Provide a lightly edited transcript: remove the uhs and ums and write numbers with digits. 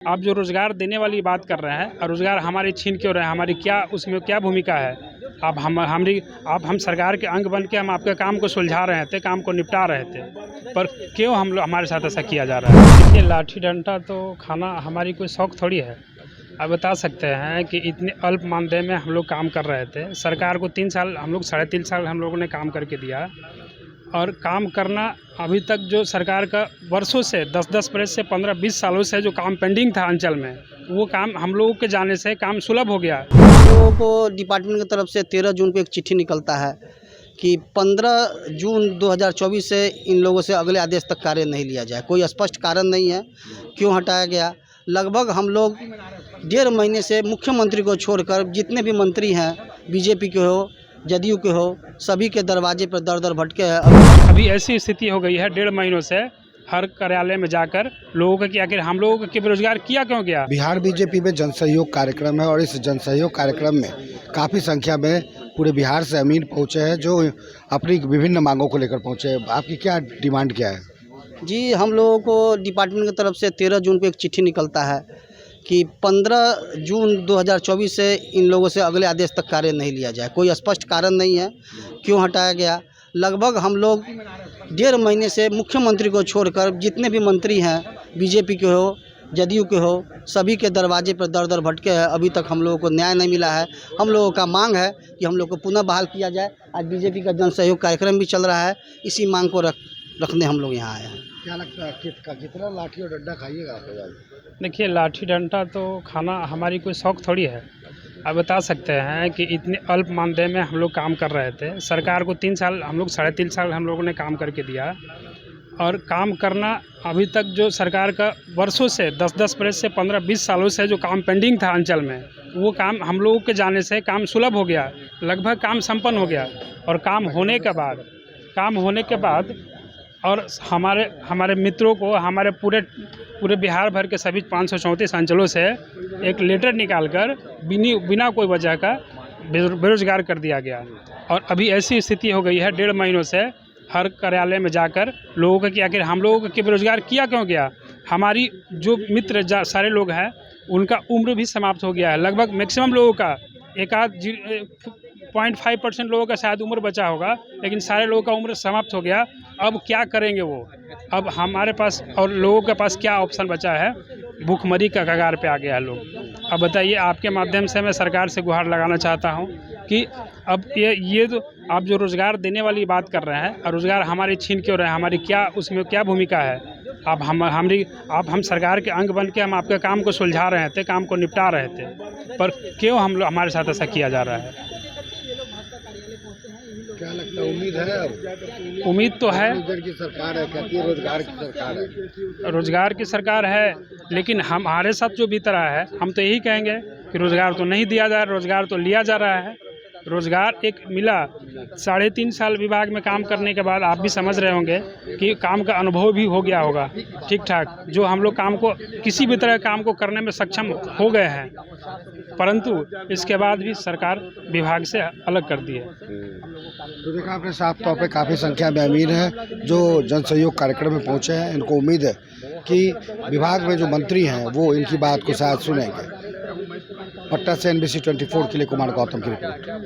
आप जो रोज़गार देने वाली बात कर रहे हैं और रोज़गार हमारी छीन क्यों रहे हैं, हमारी क्या उसमें क्या भूमिका है। आप हम सरकार के अंग बन के हम आपके काम को सुलझा रहे थे, काम को निपटा रहे थे, पर क्यों हमारे साथ ऐसा किया जा रहा है। देखिए, लाठी डंडा तो खाना हमारी कोई शौक थोड़ी है। आप बता सकते हैं कि इतने अल्प मानदेय में हम लोग काम कर रहे थे। सरकार को 3 साल, हम लोग 3.5 साल हम लोगों ने काम करके दिया, और काम करना अभी तक जो सरकार का वर्षों से 10-10 बरस से 15-20 सालों से जो काम पेंडिंग था अंचल में, वो काम हम लोगों के जाने से काम सुलभ हो गया। हम लोगों को डिपार्टमेंट की तरफ से 13 जून को एक चिट्ठी निकलता है कि 15 जून 2024 से इन लोगों से अगले आदेश तक कार्य नहीं लिया जाए। कोई स्पष्ट कारण नहीं है क्यों हटाया गया। लगभग हम लोग 1.5 महीने से मुख्यमंत्री को छोड़कर जितने भी मंत्री हैं, बीजेपी के हो, जदयू के हो, सभी के दरवाजे पर दर भटके हैं। अभी ऐसी स्थिति हो गई है 1.5 महीनों से हर कार्यालय में जाकर लोगों का कि आखिर हम लोगों को बेरोजगार किया क्यों गया। बिहार बीजेपी में जनसहयोग कार्यक्रम है और इस जनसहयोग कार्यक्रम में काफ़ी संख्या में पूरे बिहार से अमीर पहुंचे हैं जो अपनी विभिन्न मांगों को लेकर पहुंचे हैं। आपकी क्या डिमांड क्या है? जी, हम लोगों को डिपार्टमेंट की तरफ से 13 जून को एक चिट्ठी निकलता है कि 15 जून 2024 से इन लोगों से अगले आदेश तक कार्य नहीं लिया जाए। कोई स्पष्ट कारण नहीं है क्यों हटाया गया। लगभग हम लोग 1.5 महीने से मुख्यमंत्री को छोड़कर जितने भी मंत्री हैं, बीजेपी के हो, जदयू के हो, सभी के दरवाजे पर दर भटके हैं। अभी तक हम लोगों को न्याय नहीं मिला है। हम लोगों का मांग है कि हम लोग को पुनः बहाल किया जाए। आज बीजेपी का जनसहयोग कार्यक्रम भी चल रहा है, इसी मांग को रखने हम लोग यहाँ आए हैं। क्या लगता है कितना लाठी और डंडा खाइएगा आप? देखिए, लाठी डंडा तो खाना हमारी कोई शौक थोड़ी है। आप बता सकते हैं कि इतने अल्प मानदेय में हम लोग काम कर रहे थे। सरकार को 3 साल, हम लोग 3.5 साल हम लोगों ने काम करके दिया, और काम करना अभी तक जो सरकार का वर्षों से 10-10 बरस से 15-20 सालों से जो काम पेंडिंग था अंचल में, वो काम हम लोगों के जाने से काम सुलभ हो गया। लगभग काम संपन्न हो गया, और काम होने के बाद और हमारे मित्रों को हमारे पूरे बिहार भर के सभी 534 अंचलों से एक लेटर निकालकर बिना कोई वजह का बेरोजगार कर दिया गया। और अभी ऐसी स्थिति हो गई है 1.5 महीनों से हर कार्यालय में जाकर लोगों का कि आखिर हम लोगों को बेरोजगार किया क्यों गया। हमारी जो मित्र सारे लोग हैं, उनका उम्र भी समाप्त हो गया है। लगभग मैक्सिमम लोगों का 0.5% लोगों का शायद उम्र बचा होगा, लेकिन सारे लोगों का उम्र समाप्त हो गया। अब क्या करेंगे वो? अब हमारे पास और लोगों के पास क्या ऑप्शन बचा है? भूखमरी का कगार पे आ गया है लोग। अब बताइए, आपके माध्यम से मैं सरकार से गुहार लगाना चाहता हूँ कि अब ये तो आप जो रोज़गार देने वाली बात कर रहे हैं और रोज़गार हमारी छीन क्यों रहे हैं, हमारी क्या उसमें क्या भूमिका है। आप हम सरकार के अंग बन के हम आपके काम को सुलझा रहे थे, काम को निपटा रहे थे, पर क्यों हमारे साथ ऐसा किया जा रहा है। क्या लगता है, उम्मीद है? अब उम्मीद तो है। की सरकार है, कहती है रोजगार की सरकार है। रोजगार की सरकार है, लेकिन हमारे साथ जो बीत रहा है, हम तो यही कहेंगे कि रोजगार तो नहीं दिया जा रहा, रोजगार तो लिया जा रहा है। रोजगार एक मिला 3.5 साल विभाग में काम करने के बाद आप भी समझ रहे होंगे कि काम का अनुभव भी हो गया होगा ठीक ठाक, जो हम लोग काम को किसी भी तरह काम को करने में सक्षम हो गए हैं, परंतु इसके बाद भी सरकार विभाग से अलग कर दी है। तो देखा आपने, साफ तौर पे काफ़ी संख्या में अमीर हैं जो जनसहयोग कार्यक्रम में पहुंचे हैं। इनको उम्मीद है कि विभाग में जो मंत्री हैं वो इनकी बात को शायद सुनेंगे। पटना से NBC 24 के लिए कुमार गौतम की रिपोर्ट।